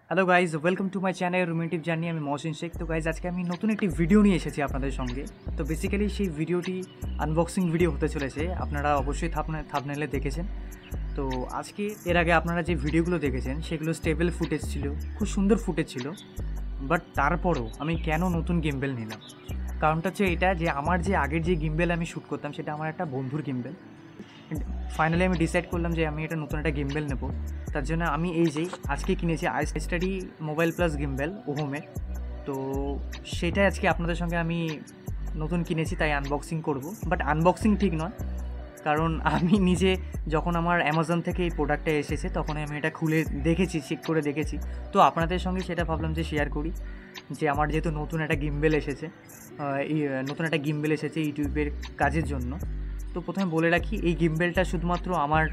Hello guys, welcome to my channel romantic journey. আমি মহসিন শেখ। তো guys, আজকে আমি নতুন একটি ভিডিও নিয়ে এসেছি আপনাদের সঙ্গে। তো বেসিক্যালি সেই ভিডিওটি আনবক্সিং ভিডিও হতে চলেছে। আপনারা অবশ্যই থাম্বনেলে দেখেছেন। তো আজকে এর আগে আপনারা যে ভিডিওগুলো দেখেছেন সেগুলো স্টেবল ফুটেজ ছিল, খুব সুন্দর ফুটেজ ছিল। বাট তারপরও আমি কেন নতুন গিম্বেল নিলাম, কারণটা হচ্ছে এটা যে আমার যে আগের যে গিম্বেল আমি শ্যুট করতাম সেটা আমার একটা বন্ধুর গিম্বেল। ফাইনালি আমি ডিসাইড করলাম যে আমি এটা নতুন একটা গিম্বেল নেব। তার জন্য আমি এই যে আজকে কিনেছি iStudy মোবাইল প্লাস গিম্বেল ওহোমের। তো সেটাই আজকে আপনাদের সঙ্গে আমি নতুন কিনেছি, তাই আনবক্সিং করব। বাট আনবক্সিং ঠিক নয়, কারণ আমি নিজে যখন আমার অ্যামাজন থেকে এই প্রোডাক্টটা এসেছে তখন আমি এটা খুলে দেখেছি, চেক করে দেখেছি। তো আপনাদের সঙ্গে সেটা ভাবলাম যে শেয়ার করি, যে আমার যেহেতু নতুন একটা গিম্বেল এসেছে, ইউটিউবের কাজের জন্য। তো প্রথমে বলে রাখি, এই গিম্বেলটা শুধুমাত্র আমার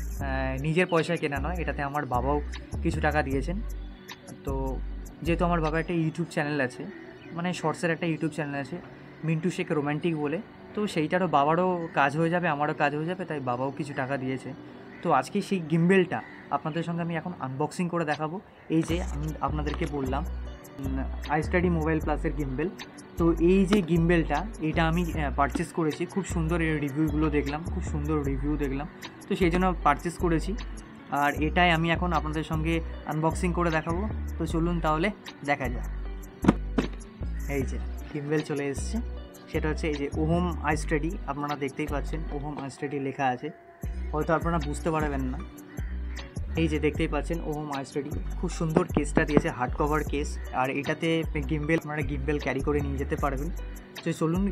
নিজের পয়সায় কেনা নয়, এটাতে আমার বাবাও কিছু টাকা দিয়েছেন। তো যেহেতু আমার বাবার একটা ইউটিউব চ্যানেল আছে, মানে শর্টসের একটা ইউটিউব চ্যানেল আছে, মিন্টু শেখ রোম্যান্টিক বলে, তো সেইটারও বাবারও কাজ হয়ে যাবে, আমারও কাজ হয়ে যাবে, তাই বাবাও কিছু টাকা দিয়েছে। তো আজকে সেই গিম্বেলটা আপনাদের সঙ্গে আমি এখন আনবক্সিং করে দেখাবো। এই যে আমি আপনাদেরকে বললাম iStudy মোবাইল প্লাসের গিম্বেল। তো এই যে গিম্বেলটা, এটা আমি পারচেস করেছি, খুব সুন্দর রিভিউগুলো দেখলাম, খুব সুন্দর রিভিউ দেখলাম, তো সেই জন্য পারচেস করেছি। আর এটাই আমি এখন আপনাদের সঙ্গে আনবক্সিং করে দেখাবো। তো চলুন তাহলে দেখা যাক। এই যে গিম্বেল চলে এসছে, সেটা হচ্ছে এই যে ওহোম iStudy। আপনারা দেখতেই পাচ্ছেন ওহোম iStudy লেখা আছে, হয়তো আপনারা বুঝতে পারবেন না। এই যে দেখতেই পাচ্ছেন ওহোম iStudy, খুব সুন্দর কেসটা দিয়েছে, হার্ড কভার কেস। আর এটাতে আপনারা গিম্বেল ক্যারি করে নিয়ে যেতে পারবেন। তো চলুন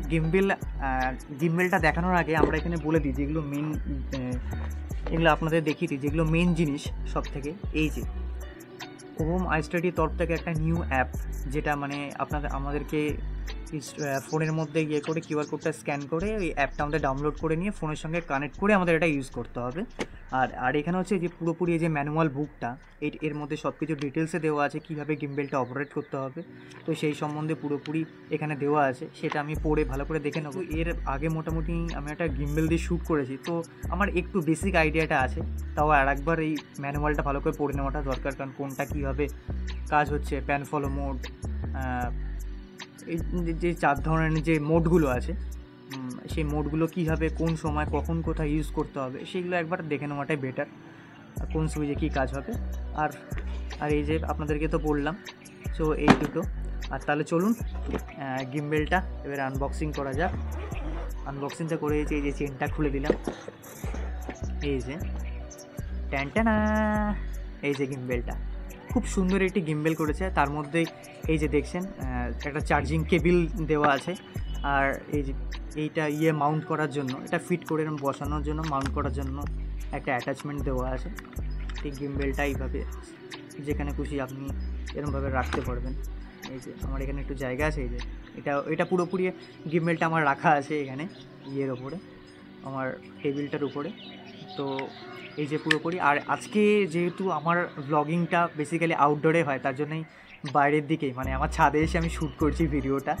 গিম্বেলটা দেখানোর আগে আমরা এখানে বলে দিই যেগুলো মেন, এগুলো আপনাদের দেখিয়ে দিই যেগুলো মেন জিনিস সব থেকে। এই যে ওহোম iStudyর তরফ থেকে একটা নিউ অ্যাপ, যেটা মানে আমাদেরকে ফোনের মধ্যে ইয়ে করে কিউআর কোডটা স্ক্যান করে ওই অ্যাপটা আমাদের ডাউনলোড করে নিয়ে ফোনের সঙ্গে কানেক্ট করে আমাদের এটা ইউজ করতে হবে। আর এখানে হচ্ছে যে পুরোপুরি এই যে ম্যানুয়াল বুকটা, এর মধ্যে সব কিছু ডিটেলসে দেওয়া আছে কীভাবে গিম্বেলটা অপারেট করতে হবে। তো সেই সম্বন্ধে পুরোপুরি এখানে দেওয়া আছে, সেটা আমি পড়ে ভালো করে দেখে নেবো। এর আগে মোটামুটি আমি একটা গিম্বেল দিয়ে শ্যুট করেছি, তো আমার একটু বেসিক আইডিয়াটা আছে। তাও আর একবার এই ম্যানুয়ালটা ভালো করে পড়ে নেওয়াটা দরকার, কারণ কোনটা কীভাবে কাজ হচ্ছে, প্যান ফলো মোড, এই যে 4 ধরনের যে মোডগুলো আছে, সেই মোডগুলো কীভাবে কোন সময় কখন কোথায় ইউজ করতে হবে সেগুলো একবার দেখে নেওয়াটাই বেটার, কোন সুইচে কী কাজ হবে। আর আর এই যে আপনাদেরকে তো বললাম, সো এই দুটো। আর তাহলে চলুন গিম্বেলটা এবার আনবক্সিং করা যাক। আনবক্সিংটা করে এই যে চেনটা খুলে দিলাম, এই যে ট্যানটানা, এই যে গিম্বেলটা খুব সুন্দর একটি গিম্বেল করেছে। তার মধ্যেই এই যে দেখছেন একটা চার্জিং কেবিল দেওয়া আছে। আর এই যে এইটা মাউন্ট করার জন্য, এটা ফিট করে বসানোর জন্য, মাউন্ট করার জন্য একটা অ্যাটাচমেন্ট দেওয়া আছে। এই গিম্বেলটা এইভাবে যেখানে খুশি আপনি এরকমভাবে রাখতে পারবেন। এই যে আমার এখানে একটু জায়গা আছে, এই যে এটা পুরোপুরি গিম্বেলটা আমার রাখা আছে এখানে ওপরে, আমার টেবিলটার উপরে। তো এই যে পুরোপুরি। আর আজকে যেহেতু আমার ব্লগিংটা বেসিক্যালি আউটডোরে হয়, তার জন্যই বাইরের দিকেই, মানে আমার ছাদে এসে আমি শ্যুট করছি ভিডিওটা।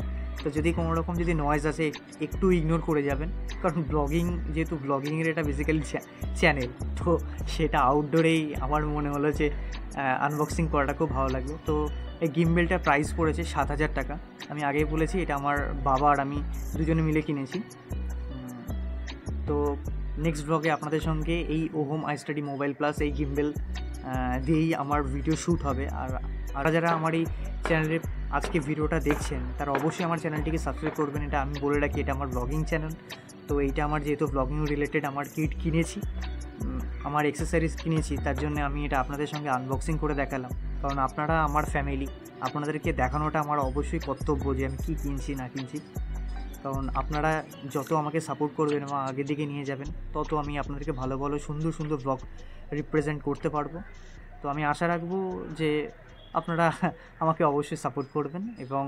তো যদি কোনো রকম যদি নয়েজ আসে একটু ইগনোর করে যাবেন, কারণ যেহেতু ব্লগিংয়ের এটা বেসিক্যালি চ্যানেল, তো সেটা আউটডোরেই আমার মনে হলো যে আনবক্সিং করাটা খুব ভালো লাগবে। তো এই গিম্বেলটার প্রাইস পড়েছে 7,000 টাকা। আমি আগেই বলেছি এটা আমার বাবা আর আমি দুজনে মিলে কিনেছি। তো নেক্সট ব্লগে আপনাদের সঙ্গে এই ওহোম iStudy মোবাইল প্লাস এই গিম্বেল দিয়েই আমার ভিডিও শ্যুট হবে। আর যারা আমার এই চ্যানেলে আজকে ভিডিওটা দেখছেন তারা অবশ্যই আমার চ্যানেলটিকে সাবস্ক্রাইব করবেন। এটা আমি বলে রাখি, এটা আমার ব্লগিং চ্যানেল। তো এইটা আমার যেহেতু ব্লগিং রিলেটেড, আমার কিট কিনেছি, আমার এক্সেসরিজ কিনেছি, তার জন্য আমি এটা আপনাদের সঙ্গে আনবক্সিং করে দেখালাম। কারণ আপনারা আমার ফ্যামিলি, আপনাদেরকে দেখানোটা আমার অবশ্যই কর্তব্য যে আমি কী কিনছি না কিনছি। কারণ আপনারা যত আমাকে সাপোর্ট করবেন এবং আগের দিকে নিয়ে যাবেন, তত আমি আপনাদেরকে ভালো ভালো সুন্দর সুন্দর ব্লগ রিপ্রেজেন্ট করতে পারবো। তো আমি আশা রাখবো যে আপনারা আমাকে অবশ্যই সাপোর্ট করবেন, এবং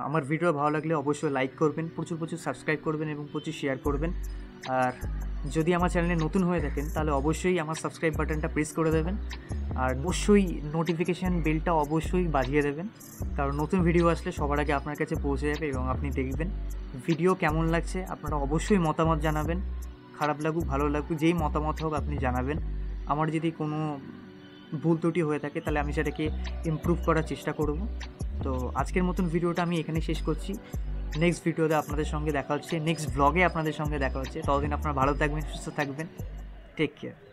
আমার ভিডিও ভালো লাগলে অবশ্যই লাইক করবেন, প্রচুর প্রচুর সাবস্ক্রাইব করবেন এবং প্রচুর শেয়ার করবেন। আর যদি আমার চ্যানেলে নতুন হয়ে থাকেন তাহলে অবশ্যই আমার সাবস্ক্রাইব বাটনটা প্রেস করে দেবেন, আর অবশ্যই নোটিফিকেশান বেলটা অবশ্যই বাজিয়ে দেবেন, কারণ নতুন ভিডিও আসলে সবার আগে আপনার কাছে পৌঁছে যাবে এবং আপনি দেখবেন। ভিডিও কেমন লাগছে আপনারা অবশ্যই মতামত জানাবেন, খারাপ লাগুক ভালো লাগুক যেই মতামত হোক আপনি জানাবেন। আমার যদি কোনো ভুল ত্রুটি হয়ে থাকে তাহলে আমি সেটাকে ইমপ্রুভ করার চেষ্টা করব। তো আজকের মতন ভিডিওটা আমি এখানে শেষ করছি। নেক্সট ভিডিওতে আপনাদের সঙ্গে দেখা হচ্ছে, নেক্সট ব্লগে আপনাদের সঙ্গে দেখা হচ্ছে। ততদিন আপনারা ভালো থাকবেন, সুস্থ থাকবেন। Take care.